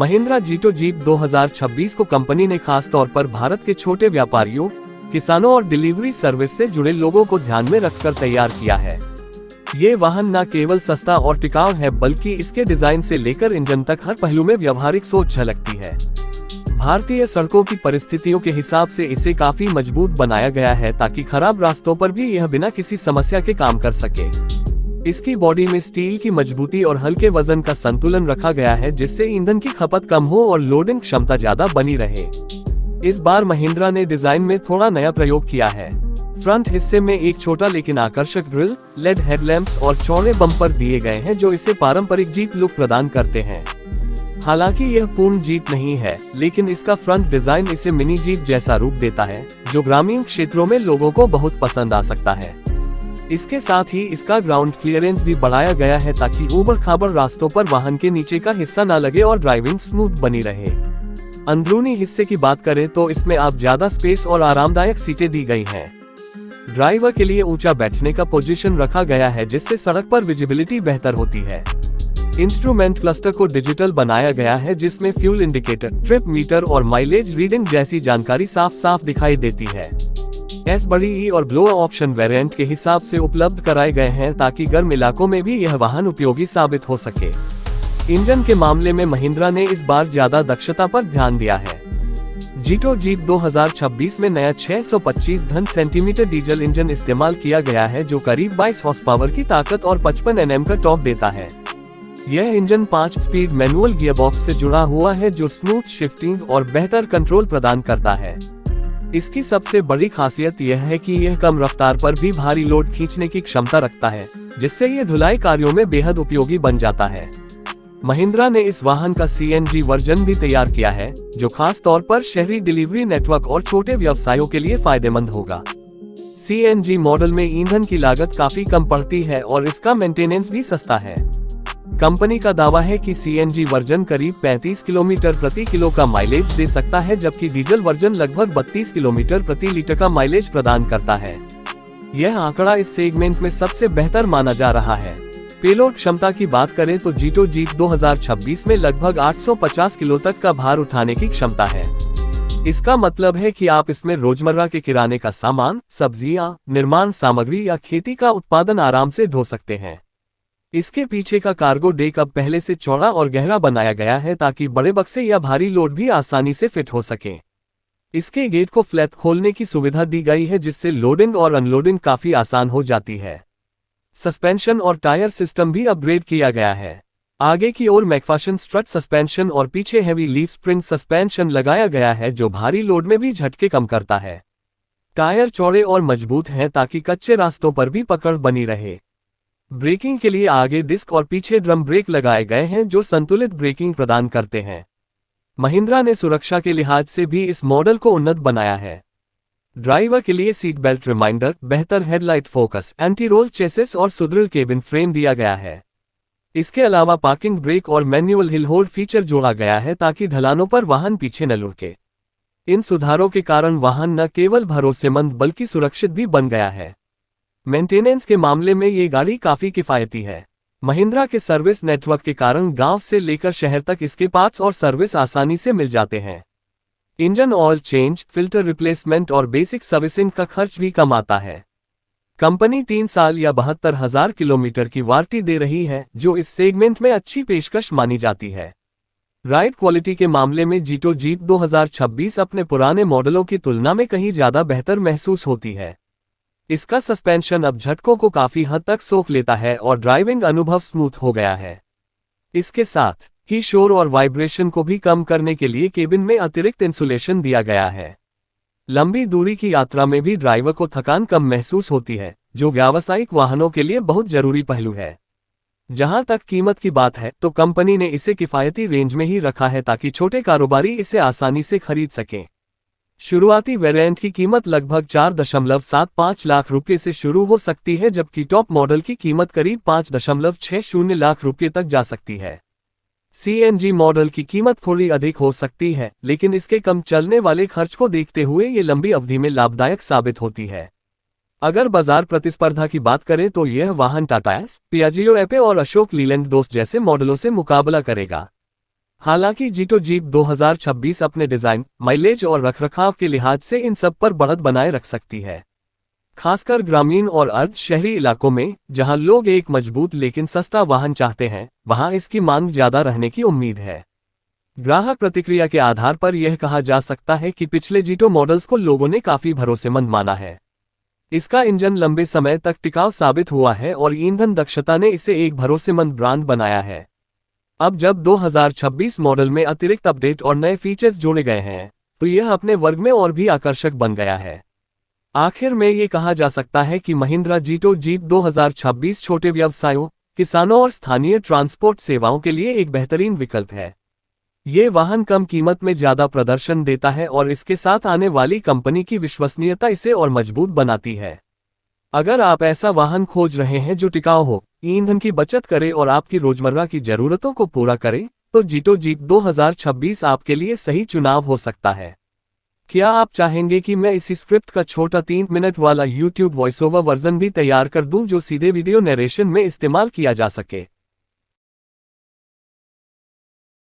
महिंद्रा जीटो jeep 2026 को company ने खास तौर पर भारत के छोटे व्यापारियों, किसानों और डिलीवरी सर्विस से जुड़े लोगों को ध्यान में रखकर तैयार किया है। ये वाहन न केवल सस्ता और टिकाऊ है, बल्कि इसके डिजाइन से लेकर इंजन तक हर पहलू में व्यावहारिक सोच झलकती है। भारतीय सड़कों की परिस्थितियों के हिसाब से इसे काफी मजबूत बनाया गया है, ताकि खराब रास्तों पर भी यह बिना किसी समस्या के काम कर सके। इसकी बॉडी में स्टील की मजबूती और हल्के वजन का संतुलन रखा गया है, जिससे ईंधन की खपत कम हो और लोडिंग क्षमता ज्यादा बनी रहे। इस बार महिंद्रा ने डिजाइन में थोड़ा नया प्रयोग किया है। फ्रंट हिस्से में एक छोटा लेकिन आकर्षक ग्रिल, लेड हेडलैम्प्स और चौड़े बम्पर दिए गए हैं, जो इसे पारंपरिक जीप लुक प्रदान करते हैं। हालांकि यह पूर्ण जीप नहीं है, लेकिन इसका फ्रंट डिजाइन इसे मिनी जीप जैसा रूप देता है, जो ग्रामीण क्षेत्रों में लोगों को बहुत पसंद आ सकता है। इसके साथ ही इसका ग्राउंड क्लियरेंस भी बढ़ाया गया है, ताकि ऊबड़ खाबड़ रास्तों पर वाहन के नीचे का हिस्सा न लगे और ड्राइविंग स्मूथ बनी रहे। अंदरूनी हिस्से की बात करें तो इसमें आप ज्यादा स्पेस और आरामदायक सीटें दी गई हैं। ड्राइवर के लिए ऊंचा बैठने का पोजीशन रखा गया है, जिससे सड़क पर विजिबिलिटी बेहतर होती है। इंस्ट्रूमेंट क्लस्टर को डिजिटल बनाया गया है, जिसमें फ्यूल इंडिकेटर, ट्रिप मीटर और माइलेज रीडिंग जैसी जानकारी साफ साफ दिखाई देती है। एस बड़ी ई और ब्लो ऑप्शन वेरिएंट के हिसाब से उपलब्ध कराए गए हैं, ताकि गर्म इलाकों में भी यह वाहन उपयोगी साबित हो सके। इंजन के मामले में महिंद्रा ने इस बार ज्यादा दक्षता पर ध्यान दिया है। जीटो जीप 2026 में नया 625 घन सेंटीमीटर डीजल इंजन इस्तेमाल किया गया है, जो करीब 22 हॉर्स पावर की ताकत और 55 Nm का टॉर्क देता है। यह इंजन 5 स्पीड मैनुअल गियरबॉक्स से जुड़ा हुआ है, जो स्मूथ शिफ्टिंग और बेहतर कंट्रोल प्रदान करता है। इसकी सबसे बड़ी खासियत यह है कि यह कम रफ्तार पर भी भारी लोड खींचने की क्षमता रखता है, जिससे यह धुलाई कार्यों में बेहद उपयोगी बन जाता है। महिंद्रा ने इस वाहन का CNG वर्जन भी तैयार किया है, जो खास तौर पर शहरी डिलीवरी नेटवर्क और छोटे व्यवसायों के लिए फायदेमंद होगा। CNG मॉडल में ईंधन की लागत काफी कम पड़ती है और इसका मेंटेनेंस भी सस्ता है। कंपनी का दावा है कि CNG वर्जन करीब 35 किलोमीटर प्रति किलो का माइलेज दे सकता है, जबकि डीजल वर्जन लगभग 32 किलोमीटर प्रति लीटर का माइलेज प्रदान करता है। यह आंकड़ा इस सेगमेंट में सबसे बेहतर माना जा रहा है। पेलोड क्षमता की बात करें तो जीटो जीप 2026 में लगभग 850 किलो तक का भार उठाने की क्षमता है। इसका मतलब है कि आप इसमें रोजमर्रा के किराने का सामान, सब्जियां, निर्माण सामग्री या खेती का उत्पादन आराम से ढो सकते हैं। इसके पीछे का कार्गो डेक अब पहले से चौड़ा और गहरा बनाया गया है, ताकि बड़े बक्से या भारी लोड भी आसानी से फिट हो सके। इसके गेट को फ्लैट खोलने की सुविधा दी गई है, जिससे लोडिंग और अनलोडिंग काफी आसान हो जाती है। सस्पेंशन और टायर सिस्टम भी अपग्रेड किया गया है। आगे की ओर मैकफार्सन स्ट्रट सस्पेंशन और पीछे हैवी लीफ स्प्रिंग सस्पेंशन लगाया गया है, जो भारी लोड में भी झटके कम करता है। टायर चौड़े और मजबूत हैं, ताकि कच्चे रास्तों पर भी पकड़ बनी रहे। ब्रेकिंग के लिए आगे डिस्क और पीछे ड्रम ब्रेक लगाए गए हैं, जो संतुलित ब्रेकिंग प्रदान करते हैं। महिंद्रा ने सुरक्षा के लिहाज से भी इस मॉडल को उन्नत बनाया है। ड्राइवर के लिए सीट बेल्ट रिमाइंडर, बेहतर headlight focus, anti roll chassis और सुदृढ़ केबिन फ्रेम दिया गया है। इसके अलावा पार्किंग ब्रेक और मैनुअल हिल होल्ड फीचर जोड़ा गया है, ताकि ढलानों पर वाहन पीछे न लुढ़के। इन सुधारों के कारण वाहन न केवल भरोसेमंद बल्कि सुरक्षित भी बन गया है। मेंटेनेंस के मामले में ये गाड़ी काफी किफायती है। महिंद्रा के सर्विस नेटवर्क के कारण गांव से लेकर शहर तक इसके पार्ट्स और सर्विस आसानी से मिल जाते हैं। Engine oil change, filter replacement और बेसिक सर्विसिंग का खर्च भी कम आता है। कंपनी 3 साल या 72,000 किलोमीटर की वारंटी दे रही है, जो इस सेगमेंट में अच्छी पेशकश मानी जाती है। राइड क्वालिटी के मामले में जीटो जीप 2026 अपने पुराने मॉडलों की तुलना में कहीं ज्यादा बेहतर महसूस होती है। इसका सस्पेंशन अब झटकों को काफी हद तक सोख लेता है और ड्राइविंग अनुभव स्मूथ हो गया है। इसके साथ ही शोर और वाइब्रेशन को भी कम करने के लिए केबिन में अतिरिक्त इंसुलेशन दिया गया है। लंबी दूरी की यात्रा में भी ड्राइवर को थकान कम महसूस होती है, जो व्यावसायिक वाहनों के लिए बहुत जरूरी पहलू है। जहां तक कीमत की बात है, तो कंपनी ने इसे किफायती रेंज में ही रखा है, ताकि छोटे कारोबारी इसे आसानी से खरीद सकें। शुरुआती वेरिएंट की कीमत लगभग 4.75 लाख रुपये से शुरू हो सकती है, जबकि टॉप मॉडल की कीमत करीब 5.60 लाख रुपये तक जा सकती है। CNG मॉडल की कीमत थोड़ी अधिक हो सकती है, लेकिन इसके कम चलने वाले खर्च को देखते हुए ये लंबी अवधि में लाभदायक साबित होती है। अगर बाजार प्रतिस्पर्धा की बात करें तो यह वाहन टाटा एस, पियाजियो एपे और अशोक लीलैंड दोस्त जैसे मॉडलों से मुकाबला करेगा। हालांकि जीटो जीप 2026 अपने डिजाइन, माइलेज और रखरखाव के लिहाज से इन सब पर बढ़त बनाए रख सकती है। खासकर ग्रामीण और अर्ध शहरी इलाकों में, जहां लोग एक मजबूत लेकिन सस्ता वाहन चाहते हैं, वहां इसकी मांग ज्यादा रहने की उम्मीद है। ग्राहक प्रतिक्रिया के आधार पर यह कहा जा सकता है कि पिछले जीटो मॉडल्स को लोगों ने काफी भरोसेमंद माना है। इसका इंजन लंबे समय तक टिकाऊ साबित हुआ है और ईंधन दक्षता ने इसे एक भरोसेमंद ब्रांड बनाया है। अब जब 2026 मॉडल में अतिरिक्त अपडेट और नए फीचर्स जोड़े गए हैं, तो यह अपने वर्ग में और भी आकर्षक बन गया है। आखिर में ये कहा जा सकता है कि महिंद्रा जीटो जीप 2026 छोटे व्यवसायों, किसानों और स्थानीय ट्रांसपोर्ट सेवाओं के लिए एक बेहतरीन विकल्प है। ये वाहन कम कीमत में ज्यादा प्रदर्शन देता है और इसके साथ आने वाली कंपनी की विश्वसनीयता इसे और मजबूत बनाती है। अगर आप ऐसा वाहन खोज रहे हैं जो टिकाऊ हो, ईंधन की बचत करे और आपकी रोजमर्रा की जरूरतों को पूरा करे, तो जीटो जीप 2026 आपके लिए सही चुनाव हो सकता है। क्या आप चाहेंगे कि मैं इसी स्क्रिप्ट का छोटा 3 मिनट वाला YouTube वॉइस ओवर वर्जन भी तैयार कर दूं जो सीधे वीडियो नरेशन में इस्तेमाल किया जा सके?